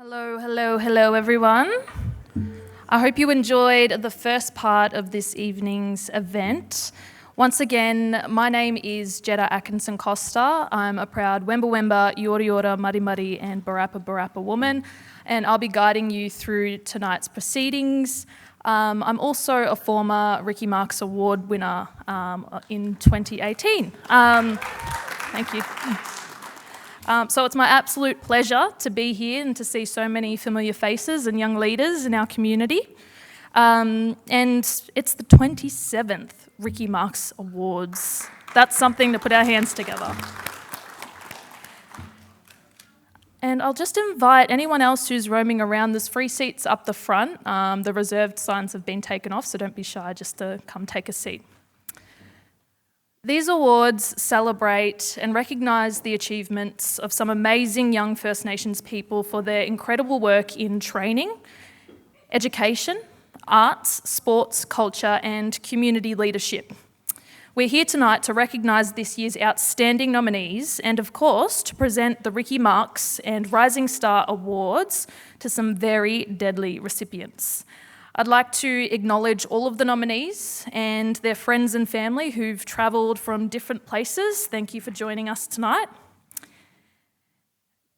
Hello, hello, hello, everyone. I hope you enjoyed the first part of this evening's event. Once again, my name is Jetta Atkinson Costa. I'm a proud Wemba Wemba, Yora Yora, Muddy Muddy, and Barappa Barappa woman, and I'll be guiding you through tonight's proceedings. I'm also a former Ricci Marks Award winner in 2018. Thank you. So it's my absolute pleasure to be here and to see so many familiar faces and young leaders in our community. And it's the 27th Ricci Marks Awards. That's something to put our hands together. And I'll just invite anyone else who's roaming around. There's free seats up the front. The reserved signs have been taken off, so don't be shy just to come take a seat. These awards celebrate and recognise the achievements of some amazing young First Nations people for their incredible work in training, education, arts, sports, culture and community leadership. We're here tonight to recognise this year's outstanding nominees and, of course, to present the Ricci Marks and Rising Star Awards to some very deadly recipients. I'd like to acknowledge all of the nominees and their friends and family who've travelled from different places. Thank you for joining us tonight.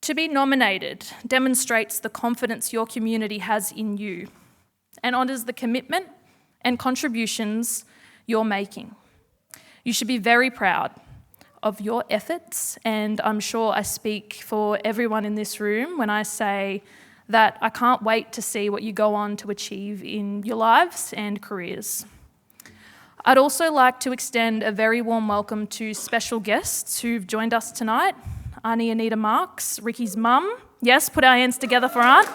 To be nominated demonstrates the confidence your community has in you and honours the commitment and contributions you're making. You should be very proud of your efforts, and I'm sure I speak for everyone in this room when I say that I can't wait to see what you go on to achieve in your lives and careers. I'd also like to extend a very warm welcome to special guests who've joined us tonight. Auntie Anita Marks, Ricci's mum. Yes, put our hands together for Aunt.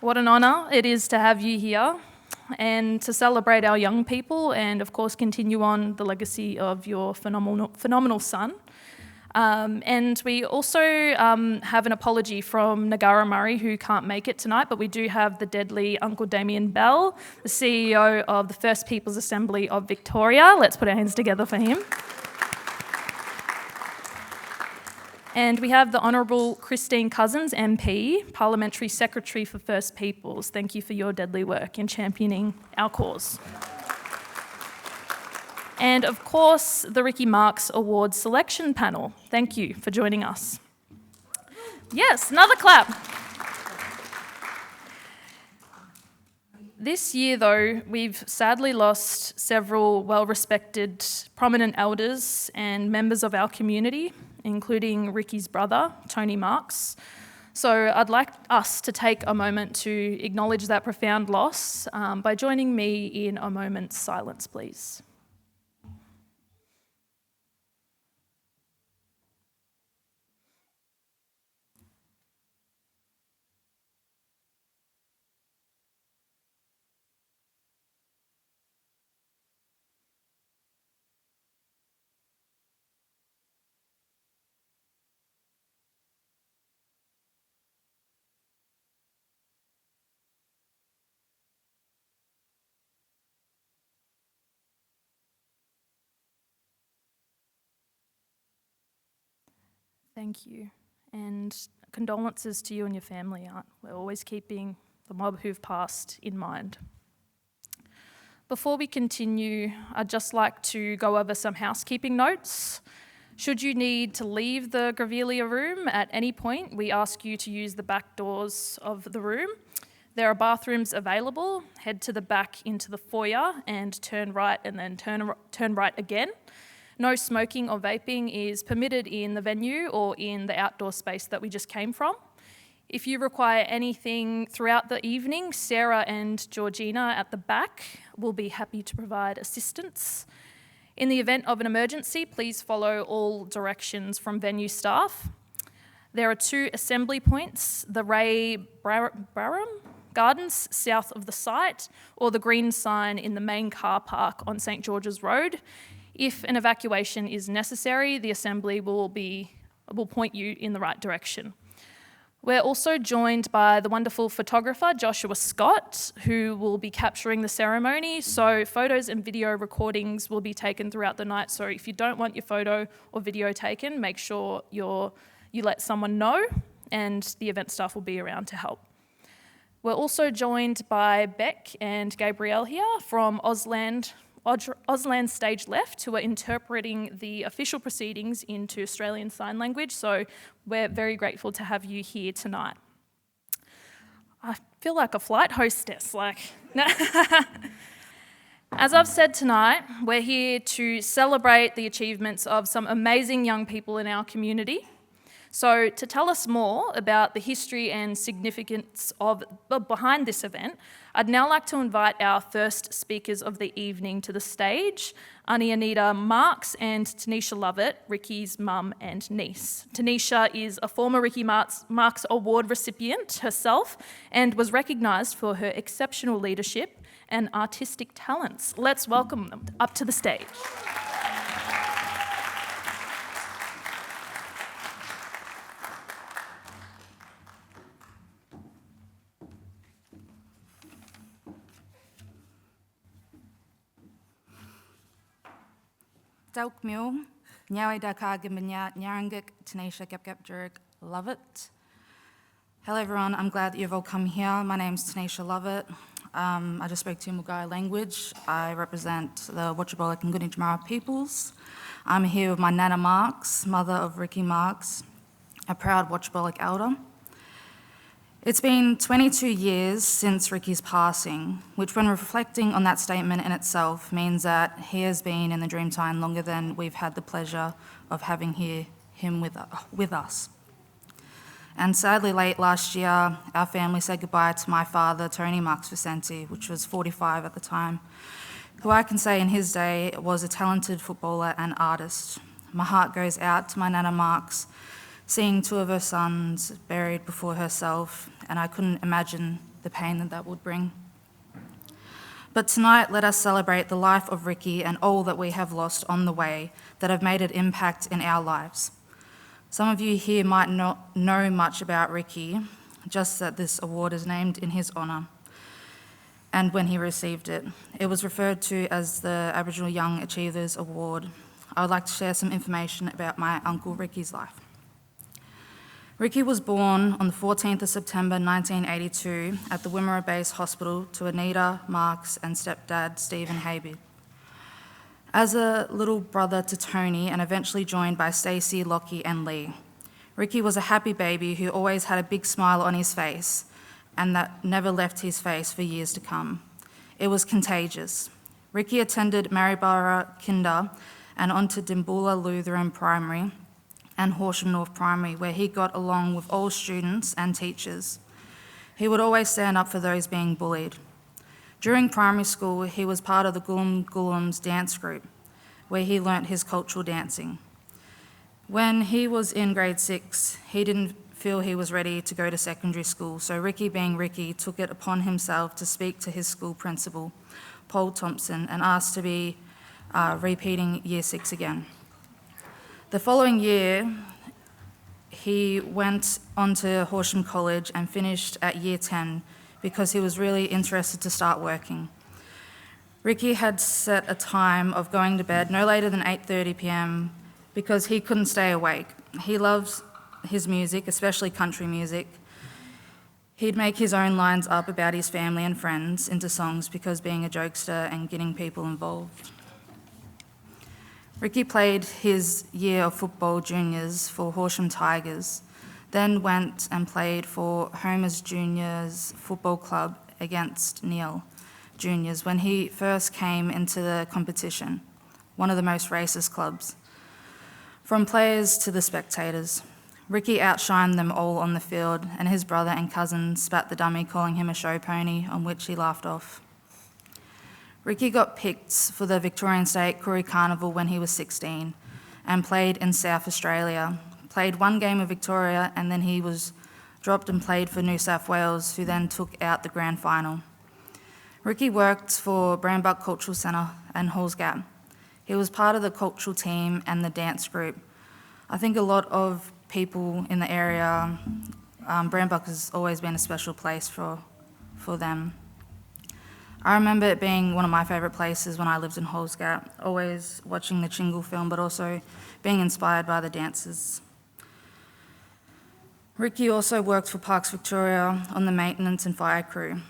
What an honour it is to have you here and to celebrate our young people and, of course, continue on the legacy of your phenomenal son. And we also have an apology from Nagara Murray, who can't make it tonight, but we do have the deadly Uncle Damien Bell, the CEO of the First Peoples Assembly of Victoria. Let's put our hands together for him. And we have the Honourable Christine Cousins, MP, Parliamentary Secretary for First Peoples. Thank you for your deadly work in championing our cause. And of course, the Ricci Marks Awards selection panel. Thank you for joining us. Yes, another clap. This year, though, we've sadly lost several well-respected, prominent elders and members of our community, including Ricci's brother, Tony Marks. So I'd like us to take a moment to acknowledge that profound loss by joining me in a moment's silence, please. Thank you, and condolences to you and your family, Aunt. We're always keeping the mob who've passed in mind. Before we continue, I'd just like to go over some housekeeping notes. Should you need to leave the Grevillea room at any point, we ask you to use the back doors of the room. There are bathrooms available. Head to the back into the foyer and turn right and then turn right again. No smoking or vaping is permitted in the venue or in the outdoor space that we just came from. If you require anything throughout the evening, Sarah and Georgina at the back will be happy to provide assistance. In the event of an emergency, please follow all directions from venue staff. There are 2 assembly points, the Ray Barham Gardens south of the site or the green sign in the main car park on St George's Road. If an evacuation is necessary, the assembly will point you in the right direction. We're also joined by the wonderful photographer, Joshua Scott, who will be capturing the ceremony. So photos and video recordings will be taken throughout the night. So if you don't want your photo or video taken, make sure you let someone know, and the event staff will be around to help. We're also joined by Beck and Gabrielle here from Ausland Stage Left, who are interpreting the official proceedings into Australian Sign Language, so we're very grateful to have you here tonight. I feel like a flight hostess, As I've said tonight, we're here to celebrate the achievements of some amazing young people in our community. So to tell us more about the history and significance behind this event, I'd now like to invite our first speakers of the evening to the stage, Ricci Marks and Tanisha Lovett, Ricci's mum and niece. Tanisha is a former Ricci Marks Award recipient herself and was recognised for her exceptional leadership and artistic talents. Let's welcome them up to the stage. Dauk Mil, Nyawe Daka Gimbanya, Nyarangik, Tanisha Gap Lovett. Hello everyone, I'm glad that you've all come here. My name's Tanisha Lovett. I just spoke to you in Mugai language. I represent the Wotjobaluk and Gunditjmara peoples. I'm here with my Nana Marks, mother of Ricci Marks, a proud Wotjobaluk elder. It's been 22 years since Ricci's passing, which when reflecting on that statement in itself means that he has been in the Dreamtime longer than we've had the pleasure of having him with us. And sadly, late last year, our family said goodbye to my father, Tony Marks Vicente, which was 45 at the time, who I can say in his day was a talented footballer and artist. My heart goes out to my Nana Marks, seeing two of her sons buried before herself, and I couldn't imagine the pain that would bring. But tonight, let us celebrate the life of Ricci and all that we have lost on the way that have made an impact in our lives. Some of you here might not know much about Ricci, just that this award is named in his honour. And when he received it, it was referred to as the Aboriginal Young Achievers Award. I would like to share some information about my uncle Ricci's life. Ricci was born on the 14th of September 1982 at the Wimmera Base Hospital to Anita Marks and stepdad Stephen Hayby. As a little brother to Tony and eventually joined by Stacey, Lockie and Lee, Ricci was a happy baby who always had a big smile on his face and that never left his face for years to come. It was contagious. Ricci attended Maryborough Kinder and on to Dimboola Lutheran Primary and Horsham North Primary, where he got along with all students and teachers. He would always stand up for those being bullied. During primary school, he was part of the Gulum Gulums dance group, where he learnt his cultural dancing. When he was in grade 6, he didn't feel he was ready to go to secondary school, so Ricci, being Ricci, took it upon himself to speak to his school principal, Paul Thompson, and asked to be repeating Year 6 again. The following year, he went on to Horsham College and finished at Year 10 because he was really interested to start working. Ricci had set a time of going to bed no later than 8:30 p.m. because he couldn't stay awake. He loves his music, especially country music. He'd make his own lines up about his family and friends into songs because being a jokester and getting people involved. Ricci played his year of football juniors for Horsham Tigers, then went and played for Homer's Juniors Football Club against Neil Juniors when he first came into the competition, one of the most racist clubs. From players to the spectators, Ricci outshined them all on the field, and his brother and cousin spat the dummy, calling him a show pony, on which he laughed off. Ricci got picked for the Victorian State Koori Carnival when he was 16 and played in South Australia, played one game of Victoria, and then he was dropped and played for New South Wales, who then took out the grand final. Ricci worked for Brambuck Cultural Centre and Halls Gap. He was part of the cultural team and the dance group. I think a lot of people in the area Brambach has always been a special place for them. I remember it being one of my favourite places when I lived in Halls Gap, always watching the Chingle film, but also being inspired by the dancers. Ricci also worked for Parks Victoria on the maintenance and fire crew.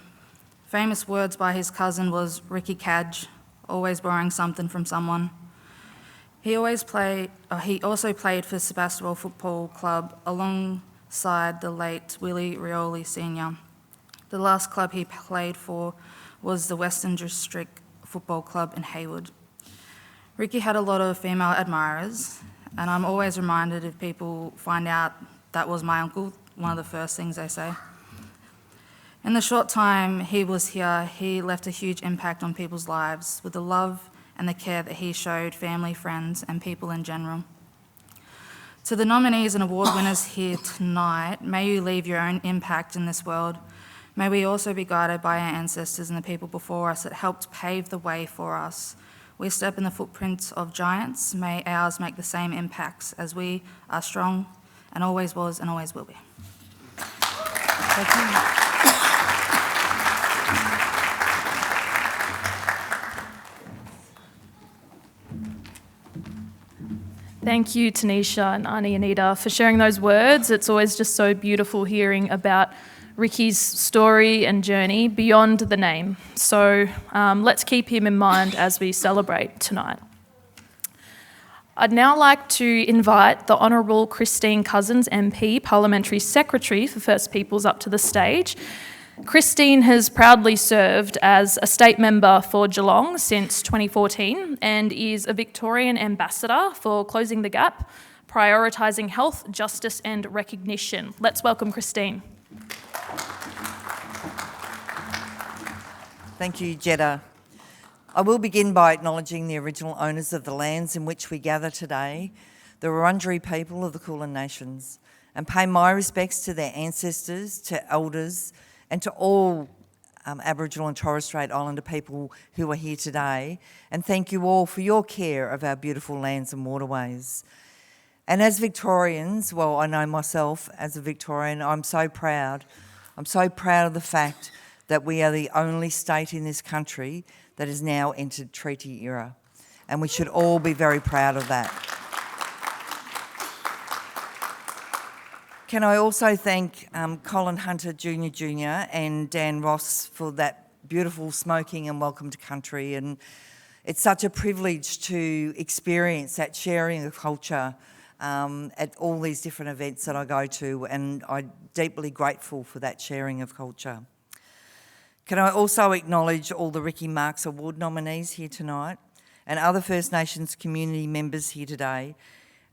Famous words by his cousin was Ricky Cadge, always borrowing something from someone. He also played for Sebastopol Football Club alongside the late Willie Rioli Sr. The last club he played for was the Western District Football Club in Hayward. Ricci had a lot of female admirers, and I'm always reminded if people find out that was my uncle, one of the first things they say. In the short time he was here, he left a huge impact on people's lives with the love and the care that he showed family, friends, and people in general. To the nominees and award winners here tonight, may you leave your own impact in this world. May we also be guided by our ancestors and the people before us that helped pave the way for us. We step in the footprints of giants. May ours make the same impacts as we are strong and always was and always will be. Thank you. Thank you, Tanisha and Ani Anita, for sharing those words. It's always just so beautiful hearing about Ricci's story and journey beyond the name. So let's keep him in mind as we celebrate tonight. I'd now like to invite the Honourable Christine Cousins MP, Parliamentary Secretary for First Peoples, up to the stage. Christine has proudly served as a state member for Geelong since 2014 and is a Victorian ambassador for Closing the Gap, prioritising health, justice and recognition. Let's welcome Christine. Thank you, Jetta. I will begin by acknowledging the original owners of the lands in which we gather today, the Wurundjeri people of the Kulin Nations, and pay my respects to their ancestors, to elders, and to all Aboriginal and Torres Strait Islander people who are here today. And thank you all for your care of our beautiful lands and waterways. And as Victorians, well, I know myself as a Victorian, I'm so proud. I'm so proud of the fact that we are the only state in this country that has now entered treaty era. And we should all be very proud of that. Can I also thank Colin Hunter Jr. and Dan Ross for that beautiful smoking and welcome to country. And it's such a privilege to experience that sharing of culture at all these different events that I go to, and I'm deeply grateful for that sharing of culture. Can I also acknowledge all the Ricci Marks Award nominees here tonight and other First Nations community members here today,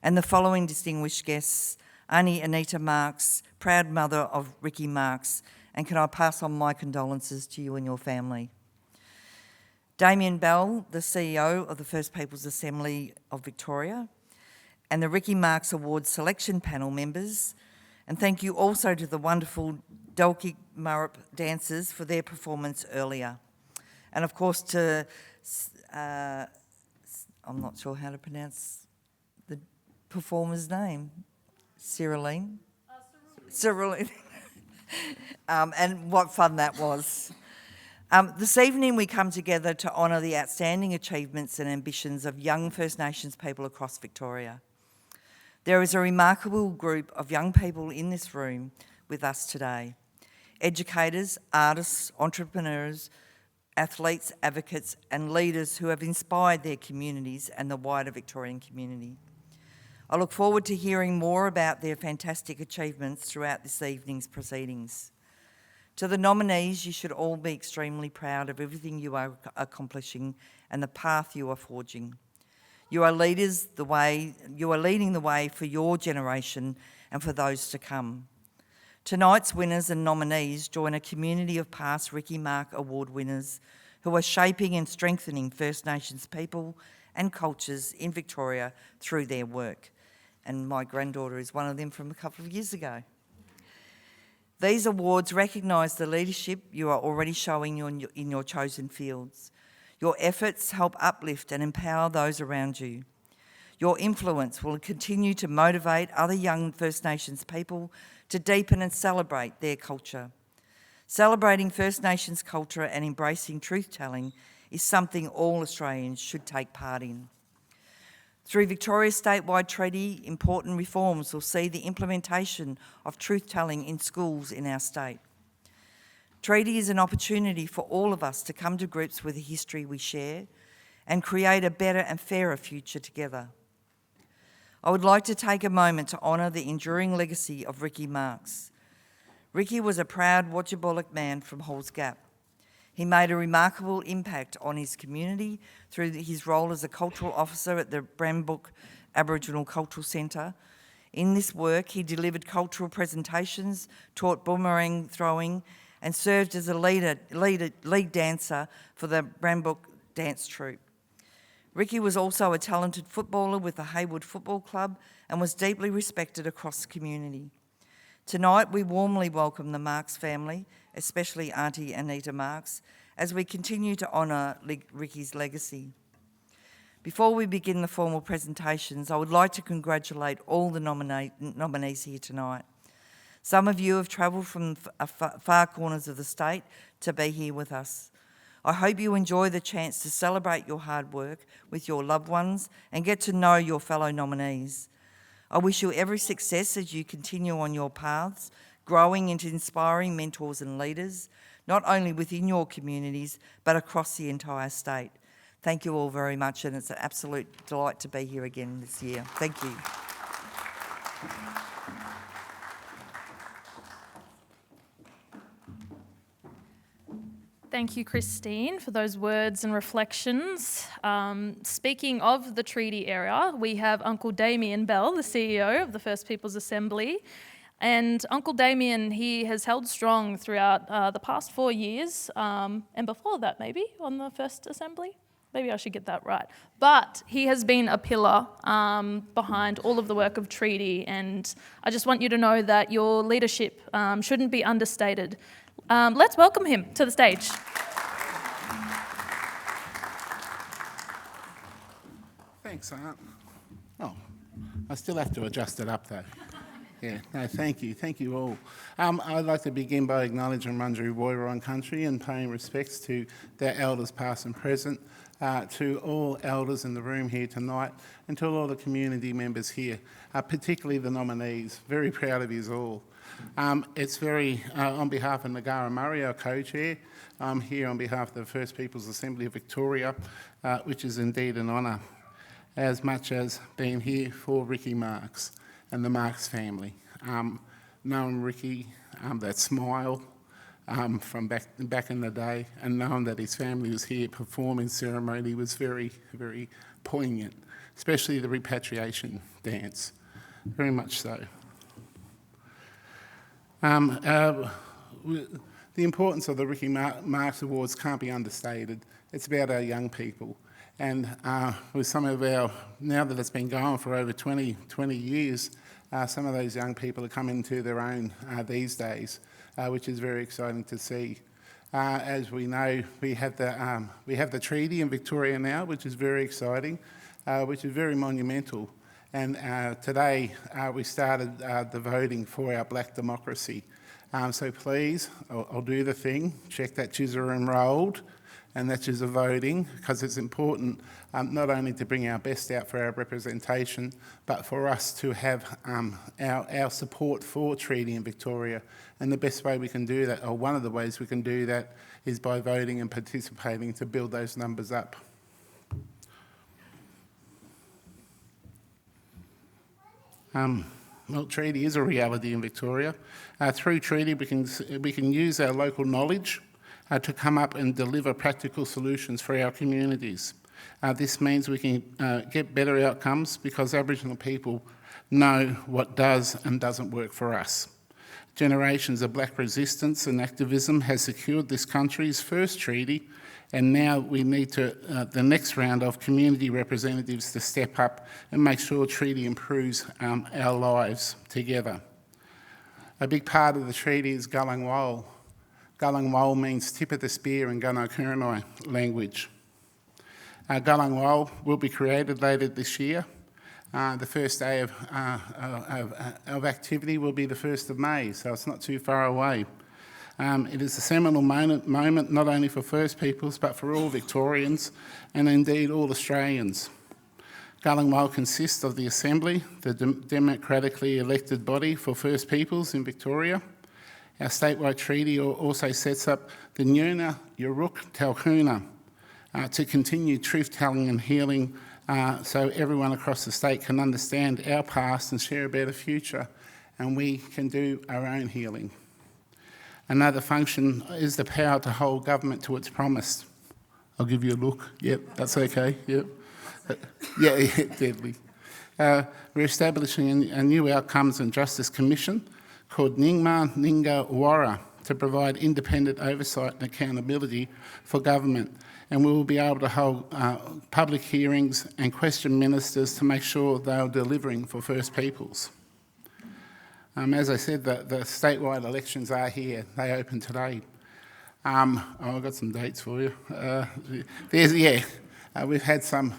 and the following distinguished guests: Ani Anita Marks, proud mother of Ricci Marks, and can I pass on my condolences to you and your family. Damien Bell, the CEO of the First Peoples Assembly of Victoria, and the Ricci Marks Awards selection panel members, and thank you also to the wonderful Dalki Murrup dancers for their performance earlier. And of course to, I'm not sure how to pronounce the performer's name, Cyriline? Cyriline. And what fun that was. This evening we come together to honour the outstanding achievements and ambitions of young First Nations people across Victoria. There is a remarkable group of young people in this room with us today. Educators, artists, entrepreneurs, athletes, advocates and leaders who have inspired their communities and the wider Victorian community. I look forward to hearing more about their fantastic achievements throughout this evening's proceedings. To the nominees, you should all be extremely proud of everything you are accomplishing and the path you are forging. You are leading the way for your generation and for those to come. Tonight's winners and nominees join a community of past Ricci Mark Award winners who are shaping and strengthening First Nations people and cultures in Victoria through their work. And my granddaughter is one of them from a couple of years ago. These awards recognise the leadership you are already showing in your chosen fields. Your efforts help uplift and empower those around you. Your influence will continue to motivate other young First Nations people to deepen and celebrate their culture. Celebrating First Nations culture and embracing truth-telling is something all Australians should take part in. Through Victoria's statewide treaty, important reforms will see the implementation of truth-telling in schools in our state. Treaty is an opportunity for all of us to come to grips with the history we share and create a better and fairer future together. I would like to take a moment to honour the enduring legacy of Ricci Marks. Ricci was a proud Wotjobaluk man from Halls Gap. He made a remarkable impact on his community through his role as a cultural officer at the Brambrook Aboriginal Cultural Centre. In this work, he delivered cultural presentations, taught boomerang throwing, and served as a lead dancer for the Brambrook dance troupe. Ricci was also a talented footballer with the Haywood Football Club and was deeply respected across the community. Tonight, we warmly welcome the Marks family, especially Auntie Anita Marks, as we continue to honour Ricci's legacy. Before we begin the formal presentations, I would like to congratulate all the nominees here tonight. Some of you have travelled from far corners of the state to be here with us. I hope you enjoy the chance to celebrate your hard work with your loved ones and get to know your fellow nominees. I wish you every success as you continue on your paths, growing into inspiring mentors and leaders, not only within your communities, but across the entire state. Thank you all very much, and it's an absolute delight to be here again this year. Thank you. Thank you, Christine, for those words and reflections. Speaking of the treaty area, we have Uncle Damien Bell, the CEO of the First Peoples Assembly. And Uncle Damien, he has held strong throughout the past 4 years, and before that maybe, on the First Assembly. Maybe I should get that right. But he has been a pillar behind all of the work of treaty, and I just want you to know that your leadership shouldn't be understated. Let's welcome him to the stage. Thanks, Aunt. Oh, I still have to adjust it up though. Yeah, no, thank you all. I'd like to begin by acknowledging Mundjeri Woiwurrung country and paying respects to their elders past and present, to all elders in the room here tonight, and to all the community members here, particularly the nominees. Very proud of you all. It's very, on behalf of Ngara Murray, our co-chair, I'm here on behalf of the First Peoples Assembly of Victoria, which is indeed an honour, as much as being here for Ricci Marks and the Marks family. Knowing Ricci, that smile from back in the day, and knowing that his family was here performing ceremony was very, very poignant, especially the repatriation dance, very much so. The importance of the Ricci Marks Awards can't be understated. It's about our young people. And with some of our, now that it's been going for over 20 years, some of those young people are coming to their own these days, which is very exciting to see. As we know, we have the treaty in Victoria now, which is very exciting, which is very monumental. And today we started the voting for our black democracy. So please, I'll do the thing, check that yous are enrolled and that yous are voting, because it's important not only to bring our best out for our representation, but for us to have our support for treaty in Victoria. And the best way we can do that, or one of the ways we can do that, is by voting and participating to build those numbers up. Well, treaty is a reality in Victoria. Through treaty, we can use our local knowledge to come up and deliver practical solutions for our communities. This means we can get better outcomes because Aboriginal people know what does and doesn't work for us. Generations of black resistance and activism has secured this country's first treaty, and now we need to the next round of community representatives to step up and make sure treaty improves our lives together. A big part of the treaty is Gullang Wol. Gullang Wol means tip of the spear in Gunai language. Gullang Wol will be created later this year. The first day of activity will be the 1st of May, so it's not too far away. It is a seminal moment not only for First Peoples but for all Victorians and indeed all Australians. Gulling consists of the Assembly, the democratically elected body for First Peoples in Victoria. Our statewide treaty also sets up the Nyuna Yuruk Talhuna to continue truth-telling and healing so everyone across the state can understand our past and share a better future, and we can do our own healing. Another function is the power to hold government to its promise. I'll give you a look. Yep, that's okay. Yep. Yeah, deadly. We're establishing a new Outcomes and Justice Commission called Nyingma Ninga Wara to provide independent oversight and accountability for government. And we will be able to hold public hearings and question ministers to make sure they are delivering for First Peoples. As I said, the statewide elections are here. They open today. I've got some dates for you. We've had some.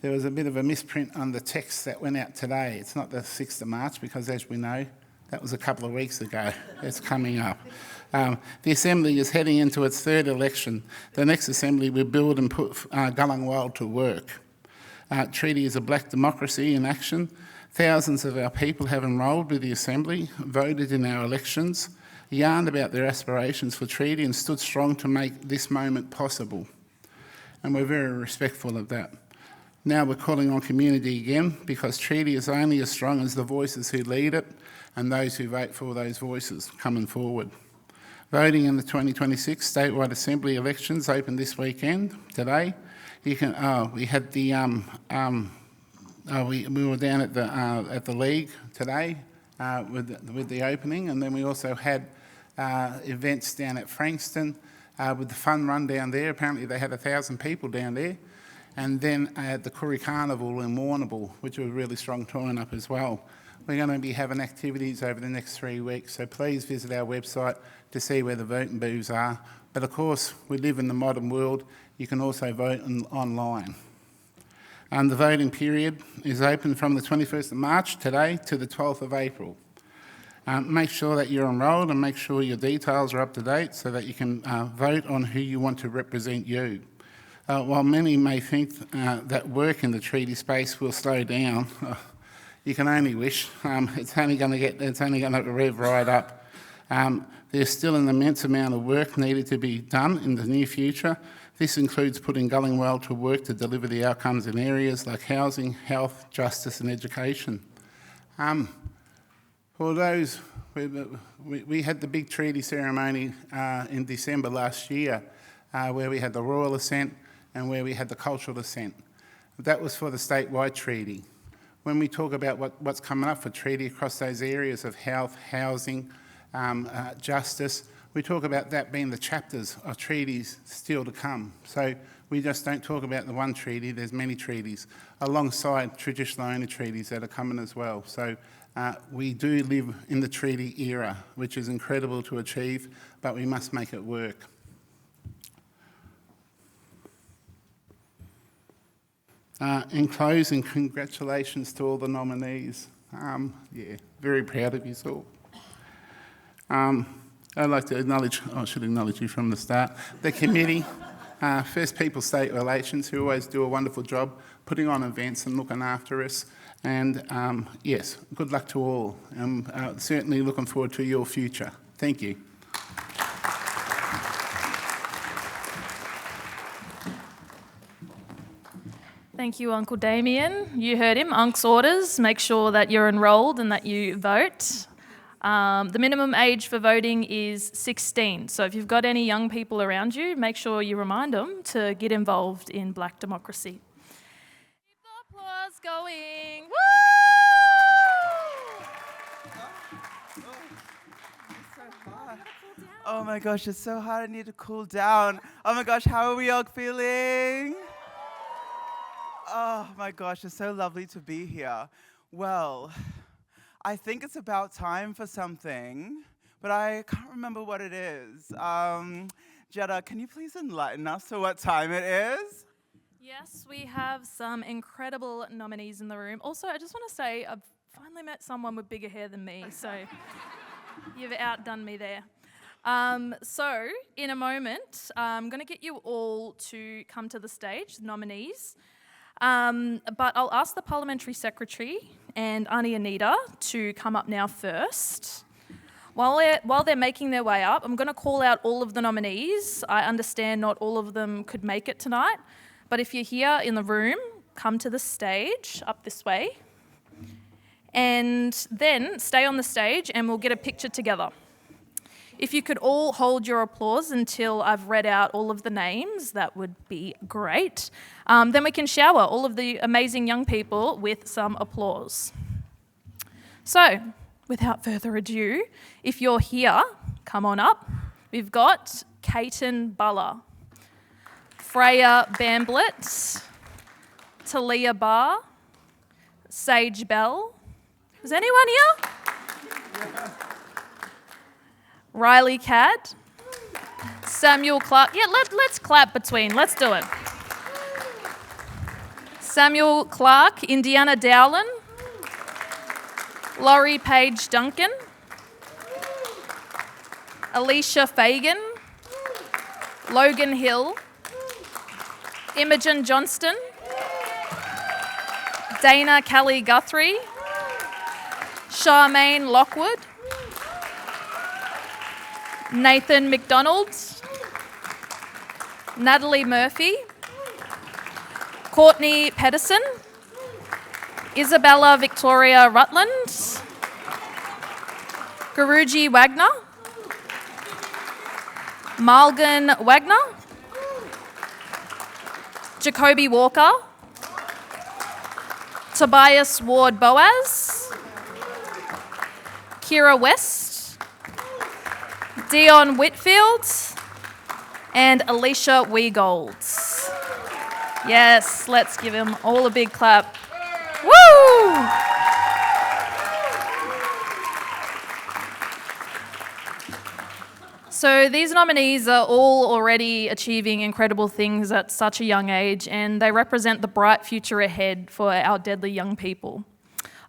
There was a bit of a misprint on the text that went out today. It's not the 6th of March because, as we know, that was a couple of weeks ago. It's coming up. The Assembly is heading into its 3rd election. The next Assembly will build and put Gulling Wild to work. Treaty is a black democracy in action. Thousands of our people have enrolled with the Assembly, voted in our elections, yarned about their aspirations for treaty and stood strong to make this moment possible. And we're very respectful of that. Now we're calling on community again because treaty is only as strong as the voices who lead it and those who vote for those voices coming forward. Voting in the 2026 statewide Assembly elections opened this weekend, today. We had the we were down at the League today with the opening, and then we also had events down at Frankston with the fun run down there. Apparently they had 1,000 people down there. And then at the Koori Carnival in Warrnambool, which was a really strong turn-up as well. We're going to be having activities over the next 3 weeks, so please visit our website to see where the voting booths are. But of course, we live in the modern world. You can also vote online. The voting period is open from the 21st of March, today, to the 12th of April. Make sure that you're enrolled and make sure your details are up to date so that you can vote on who you want to represent you. While many may think that work in the treaty space will slow down, you can only wish. It's only going to rev right up. There's still an immense amount of work needed to be done in the near future. This includes putting Gulling Well to work to deliver the outcomes in areas like housing, health, justice and education. For those, we had the big treaty ceremony in December last year where we had the royal assent and where we had the cultural assent. That was for the statewide treaty. When we talk about what's coming up for treaty across those areas of health, housing, justice, we talk about that being the chapters of treaties still to come. So we just don't talk about the one treaty, there's many treaties, alongside traditional owner treaties that are coming as well. So we do live in the treaty era, which is incredible to achieve, but we must make it work. In closing, congratulations to all the nominees. Very proud of you all. I'd like to acknowledge, I should acknowledge you from the start, the committee, First Peoples State Relations, who always do a wonderful job putting on events and looking after us. And yes, good luck to all. I'm certainly looking forward to your future. Thank you. Thank you, Uncle Damien. You heard him. Unc's orders. Make sure that you're enrolled and that you vote. The minimum age for voting is 16. So if you've got any young people around you, make sure you remind them to get involved in black democracy. Keep the applause going. Woo! Oh my gosh, it's so hard. I need to cool down. Oh my gosh, how are we all feeling? Oh my gosh, it's so lovely to be here. Well, I think it's about time for something, but I can't remember what it is. Jetta, can you please enlighten us to what time it is? Yes, we have some incredible nominees in the room. Also, I just want to say I've finally met someone with bigger hair than me, so you've outdone me there. So, in a moment, I'm going to get you all to come to the stage, the nominees. But I'll ask the Parliamentary Secretary and Auntie Anita to come up now first. While they're making their way up, I'm going to call out all of the nominees. I understand not all of them could make it tonight, but if you're here in the room, come to the stage, up this way, and then stay on the stage and we'll get a picture together. If you could all hold your applause until I've read out all of the names, that would be great. Then we can shower all of the amazing young people with some applause. So, without further ado, if you're here, come on up. We've got Caton Buller, Freya Bamblett, Talia Barr, Sage Bell. Is anyone here? Riley Cadd, Samuel Clark. Yeah, let's clap between. Let's do it. Samuel Clark, Indiana Dowland, Laurie Page Duncan, Alicia Fagan, Logan Hill, Imogen Johnston, Dana Kelly Guthrie, Charmaine Lockwood, Nathan McDonald, Natalie Murphy, Courtney Pedersen, Isabella Victoria Rutland, Guruji Wagner, Malgan Wagner, Jacoby Walker, Tobias Ward Boaz, Kira West, Dion Whitfield, and Alicia Weegold. Yes, let's give them all a big clap. Woo! So these nominees are all already achieving incredible things at such a young age, and they represent the bright future ahead for our deadly young people.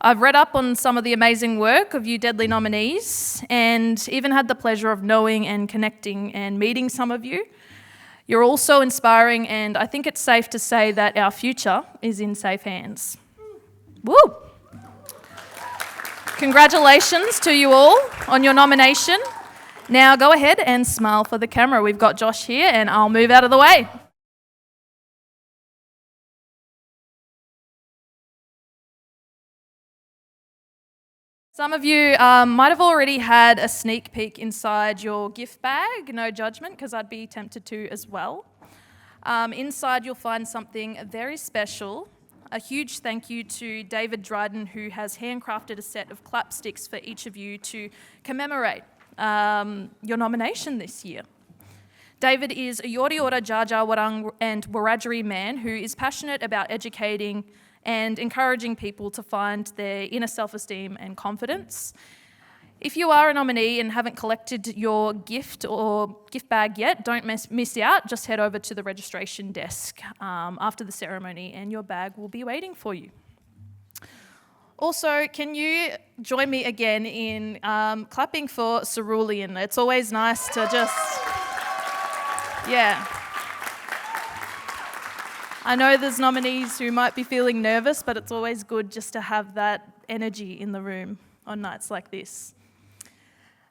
I've read up on some of the amazing work of you deadly nominees and even had the pleasure of knowing and connecting and meeting some of you. You're all so inspiring, and I think it's safe to say that our future is in safe hands. Woo! Congratulations to you all on your nomination. Now go ahead and smile for the camera. We've got Josh here, and I'll move out of the way. Some of you might have already had a sneak peek inside your gift bag, no judgment, because I'd be tempted to as well. Inside you'll find something very special. A huge thank you to David Dryden, who has handcrafted a set of clap sticks for each of you to commemorate your nomination this year. David is a Yorta Yorta Jaja Warang and Wiradjuri man who is passionate about educating and encouraging people to find their inner self-esteem and confidence. If you are a nominee and haven't collected your gift or gift bag yet, don't miss out. Just head over to the registration desk after the ceremony and your bag will be waiting for you. Also, can you join me again in clapping for Cerulean? It's always nice to just, yeah. I know there's nominees who might be feeling nervous, but it's always good just to have that energy in the room on nights like this.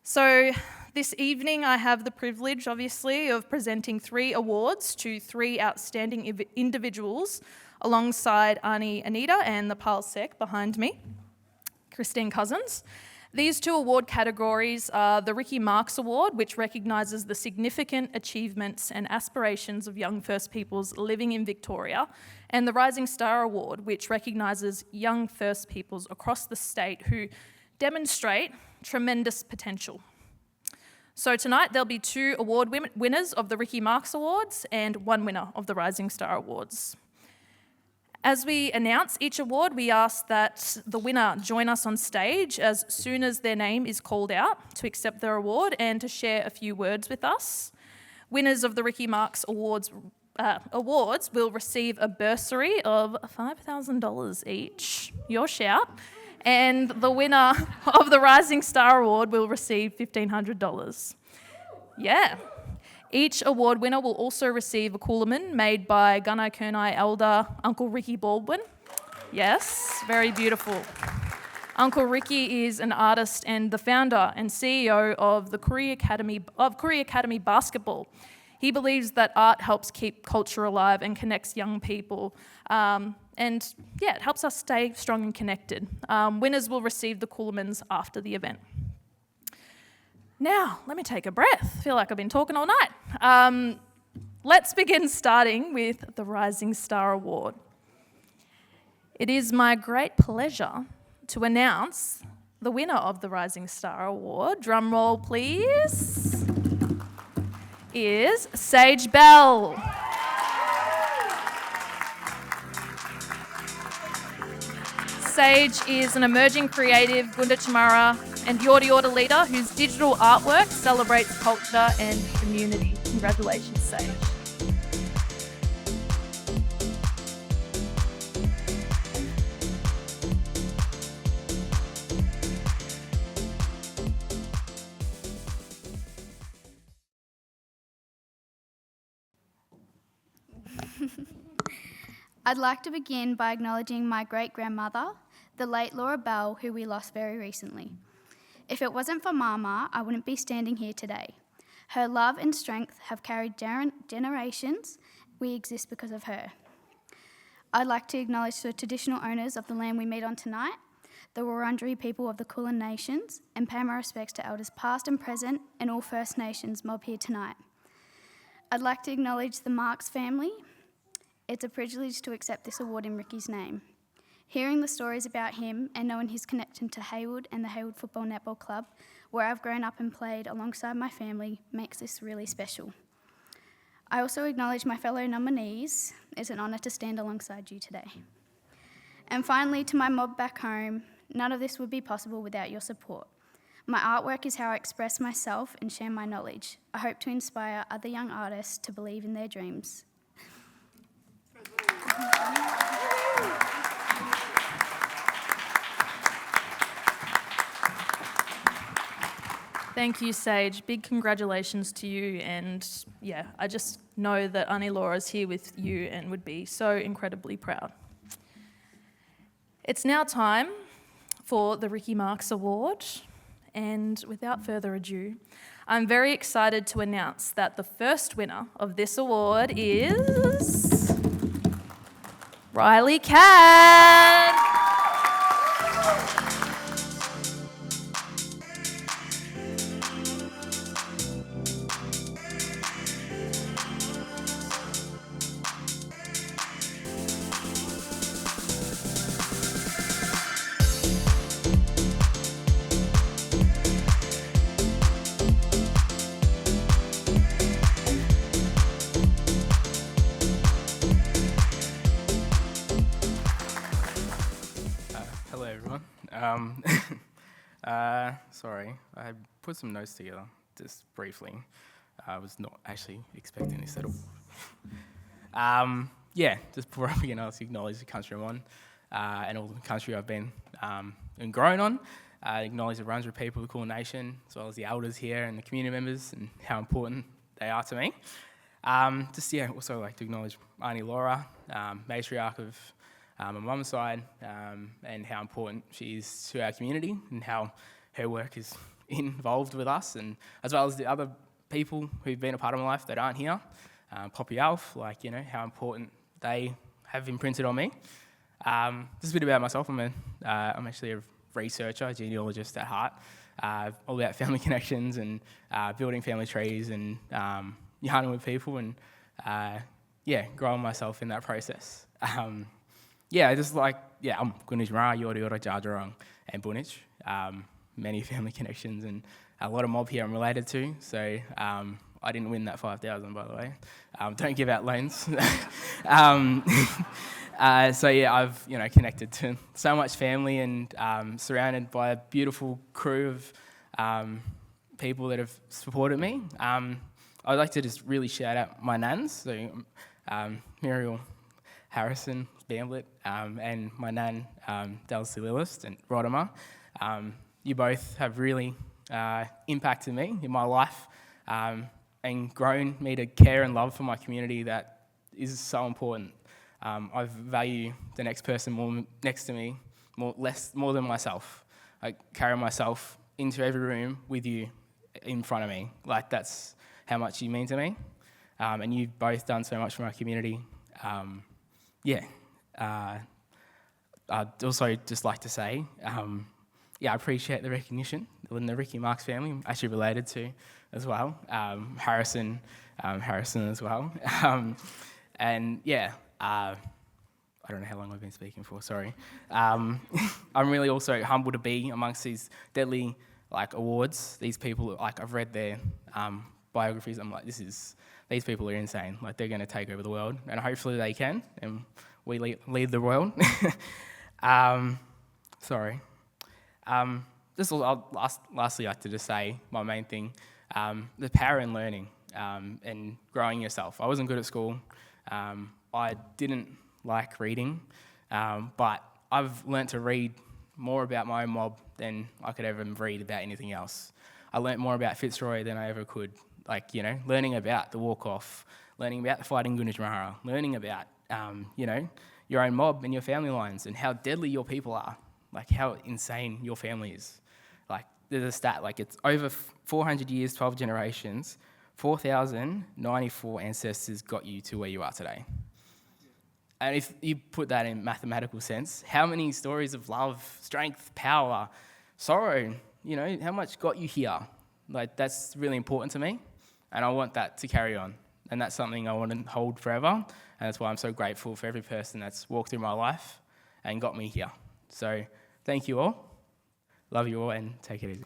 So this evening I have the privilege, obviously, of presenting 3 awards to 3 outstanding individuals alongside Auntie Anita and the Pal Sec behind me, Christine Cousins. These 2 award categories are the Ricci Marks Award, which recognises the significant achievements and aspirations of young First Peoples living in Victoria, and the Rising Star Award, which recognises young First Peoples across the state who demonstrate tremendous potential. So tonight there'll be 2 award winners of the Ricci Marks Awards and 1 winner of the Rising Star Awards. As we announce each award, we ask that the winner join us on stage as soon as their name is called out to accept their award and to share a few words with us. Winners of the Ricci Marks Awards awards will receive a bursary of $5,000 each, your shout, and the winner of the Rising Star Award will receive $1,500. Yeah. Each award winner will also receive a Coolaman made by Gunai Kurnai elder Uncle Ricky Baldwin. Yes, very beautiful. Uncle Ricky is an artist and the founder and CEO of the Korea Academy Basketball. He believes that art helps keep culture alive and connects young people. It helps us stay strong and connected. Winners will receive the Coolamans after the event. Now, let me take a breath. I feel like I've been talking all night. Let's begin starting with the Rising Star Award. It is my great pleasure to announce the winner of the Rising Star Award, drum roll please, is Sage Bell. Sage is an emerging creative Gunda Chamara and Yorta Yorta leader whose digital artwork celebrates culture and community. Congratulations, Sage. I'd like to begin by acknowledging my great-grandmother, the late Laura Bell, who we lost very recently. If it wasn't for Mama, I wouldn't be standing here today. Her love and strength have carried generations. We exist because of her. I'd like to acknowledge the traditional owners of the land we meet on tonight, the Wurundjeri people of the Kulin Nations, and pay my respects to elders past and present and all First Nations mob here tonight. I'd like to acknowledge the Marks family. It's a privilege to accept this award in Ricky's name. Hearing the stories about him and knowing his connection to Haywood and the Haywood Football Netball Club, where I've grown up and played alongside my family, makes this really special. I also acknowledge my fellow nominees. It's an honour to stand alongside you today. And finally, to my mob back home, none of this would be possible without your support. My artwork is how I express myself and share my knowledge. I hope to inspire other young artists to believe in their dreams. Thank you, Sage. Big congratulations to you. And yeah, I just know that Auntie Laura's here with you and would be so incredibly proud. It's now time for the Ricci Marks Award. And without further ado, I'm very excited to announce that the first winner of this award is Riley Cadd. Hello, everyone. Sorry, I put some notes together just briefly. I was not actually expecting this at all. Just before I begin, I'll acknowledge the country I'm on and all the country I've been and grown on. I acknowledge the Wurundjeri people of the Kulin Nation, as well as the elders here and the community members and how important they are to me. Also like to acknowledge Auntie Laura, matriarch of my mum's side, and how important she is to our community and how her work is involved with us, and as well as the other people who've been a part of my life that aren't here. Poppy Alf, how important they have imprinted on me. Just a bit about myself. I'm actually a researcher, a genealogist at heart, all about family connections and building family trees and yarning with people and growing myself in that process. I'm Gunij Mara, Yorta Yorta, Jarjarong, and Bunich. Many family connections and a lot of mob here I'm related to. So I didn't win that 5,000, by the way. Don't give out loans. I've connected to so much family and surrounded by a beautiful crew of people that have supported me. I'd like to just really shout out my nans. So Muriel Harrison, Bamblet, and my nan, Dallas Lillis and Rodimer. You both have really impacted me in my life and grown me to care and love for my community that is so important. I value the next person more next to me more than myself. I carry myself into every room with you in front of me. Like, that's how much you mean to me. And you've both done so much for my community. I'd also just like to say, I appreciate the recognition in the Ricci Marks family. I'm actually related to as well. Harrison as well. I don't know how long I've been speaking for, sorry. I'm really also humbled to be amongst these deadly awards. These people, I've read their biographies. I'm like, these people are insane. Like, they're going to take over the world, and hopefully they can, and we lead the world. Sorry. Lastly, like to just say my main thing, the power in learning and growing yourself. I wasn't good at school. I didn't like reading, but I've learnt to read more about my own mob than I could ever read about anything else. I learnt more about Fitzroy than I ever could, learning about the walk-off, learning about the fighting Gunajmara, learning about, your own mob and your family lines and how deadly your people are, how insane your family is. There's a stat, it's over 400 years, 12 generations, 4,094 ancestors got you to where you are today. And if you put that in mathematical sense, how many stories of love, strength, power, sorrow, how much got you here? That's really important to me, and I want that to carry on. And that's something I want to hold forever, and that's why I'm so grateful for every person that's walked through my life and got me here. So thank you all. Love you all, and take it easy.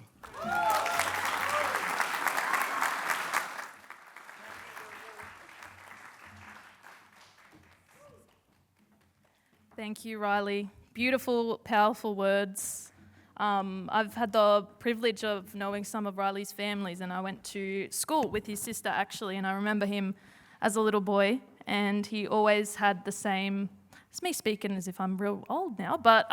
Thank you, Riley. Beautiful, powerful words. I've had the privilege of knowing some of Riley's families, and I went to school with his sister, actually, and I remember him as a little boy, and he always had the same, it's me speaking as if I'm real old now, but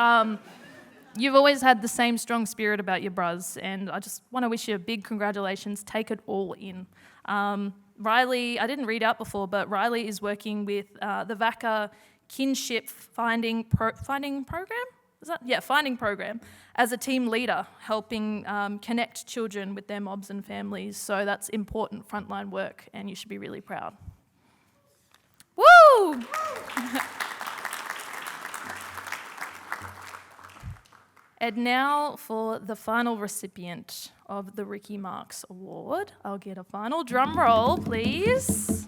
you've always had the same strong spirit about your bros, and I just want to wish you a big congratulations. Take it all in. Riley, I didn't read out before, but Riley is working with the VACA Kinship Finding Program? Finding Program as a team leader, helping connect children with their mobs and families. So that's important frontline work, and you should be really proud. Woo! And now for the final recipient of the Ricci Marks Award. I'll get a final drum roll, please.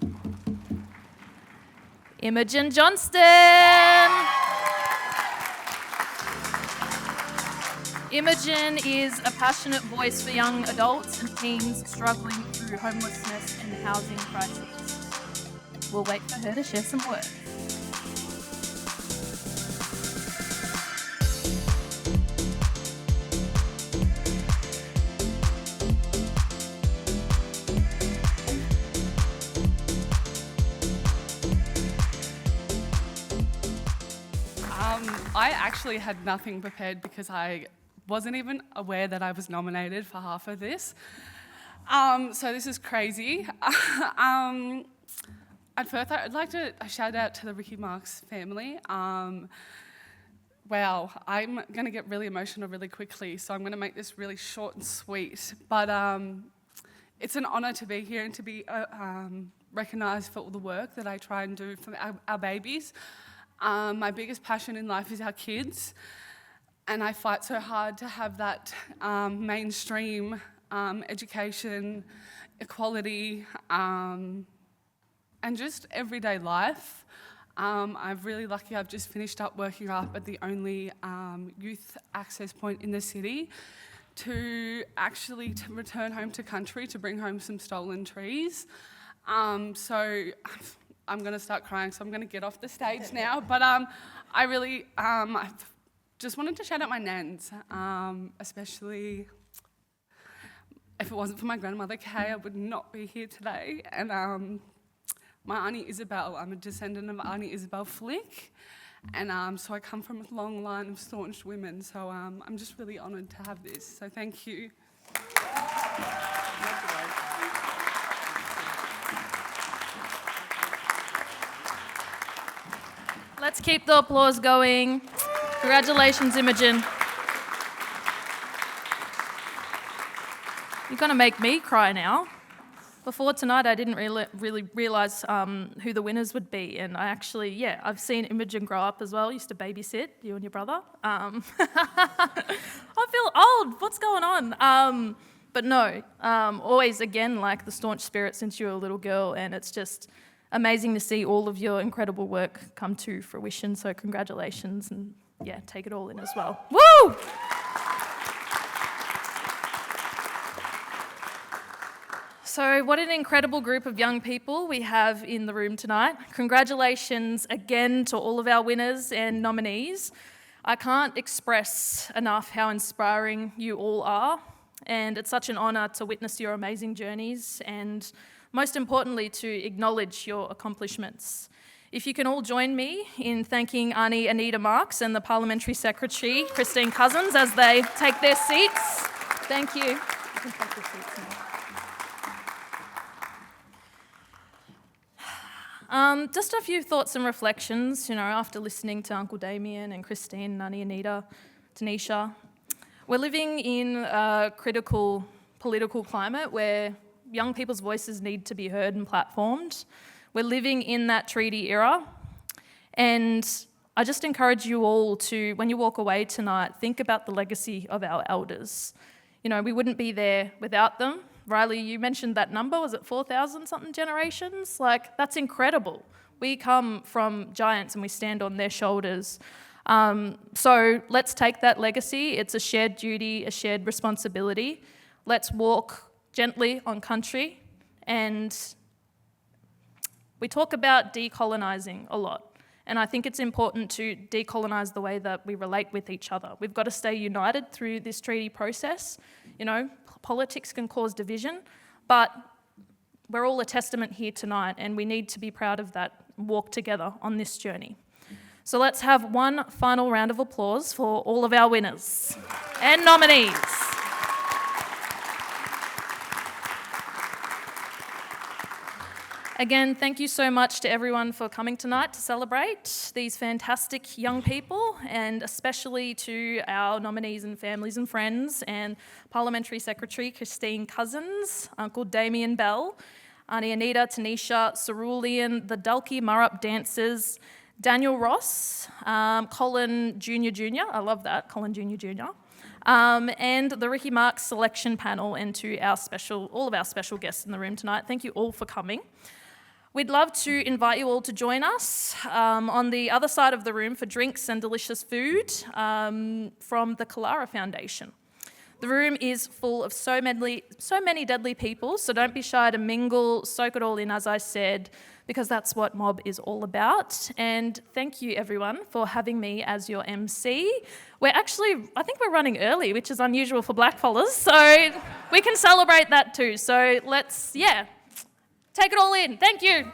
Imogen Johnston. Imogen is a passionate voice for young adults and teens struggling through homelessness and housing crises. We'll wait for her to share some words. I actually had nothing prepared because I wasn't even aware that I was nominated for half of this. So this is crazy. At first, I'd like to shout out to the Ricci Marks family. Wow, I'm going to get really emotional really quickly, so I'm going to make this really short and sweet. But it's an honour to be here and to be recognised for all the work that I try and do for our babies. My biggest passion in life is our kids, and I fight so hard to have that mainstream education, equality, and just everyday life. I'm really lucky I've just finished up working up at the only youth access point in the city to return home to country to bring home some stolen trees. So I'm going to start crying, so I'm going to get off the stage now. But I really I just wanted to shout out my nans, especially if it wasn't for my grandmother Kay, I would not be here today. And my Auntie Isabel. I'm a descendant of Auntie Isabel Flick, and so I come from a long line of staunch women, so I'm just really honoured to have this, so thank you. Let's keep the applause going. Congratulations, Imogen. You're going to make me cry now. Before tonight, I didn't really realise who the winners would be, and I've seen Imogen grow up as well. I used to babysit you and your brother. I feel old. What's going on? But no, always again like the staunch spirit since you were a little girl, and it's just amazing to see all of your incredible work come to fruition. So congratulations, and yeah, take it all in as well. Woo! So what an incredible group of young people we have in the room tonight. Congratulations again to all of our winners and nominees. I can't express enough how inspiring you all are, and it's such an honour to witness your amazing journeys and most importantly to acknowledge your accomplishments. If you can all join me in thanking Auntie Anita Marks and the Parliamentary Secretary Christine Cousins as they take their seats. Thank you. You can take your seats now. Just a few thoughts and reflections, after listening to Uncle Damien and Christine and Auntie Anita, Tanisha. We're living in a critical political climate where young people's voices need to be heard and platformed. We're living in that treaty era, and I just encourage you all to, when you walk away tonight, think about the legacy of our elders. We wouldn't be there without them. Riley, you mentioned that number, was it 4,000 something generations? That's incredible. We come from giants and we stand on their shoulders. So let's take that legacy. It's a shared duty, a shared responsibility. Let's walk gently on country. And we talk about decolonising a lot. And I think it's important to decolonise the way that we relate with each other. We've got to stay united through this treaty process. Politics can cause division, but we're all a testament here tonight, and we need to be proud of that and walk together on this journey. So let's have one final round of applause for all of our winners and nominees. Again, thank you so much to everyone for coming tonight to celebrate these fantastic young people, and especially to our nominees and families and friends and Parliamentary Secretary Christine Cousins, Uncle Damien Bell, Auntie Anita, Tanisha, Cerulean, the Dulcie Murrup dancers, Daniel Ross, Colin Jr., I love that, Colin Jr., and the Ricci Marks selection panel, and to all of our special guests in the room tonight. Thank you all for coming. We'd love to invite you all to join us on the other side of the room for drinks and delicious food from the Kalara Foundation. The room is full of so many deadly people, so don't be shy to mingle, soak it all in, as I said, because that's what Mob is all about. And thank you, everyone, for having me as your MC. I think we're running early, which is unusual for blackfellas, so we can celebrate that too. So let's, take it all in. Thank you.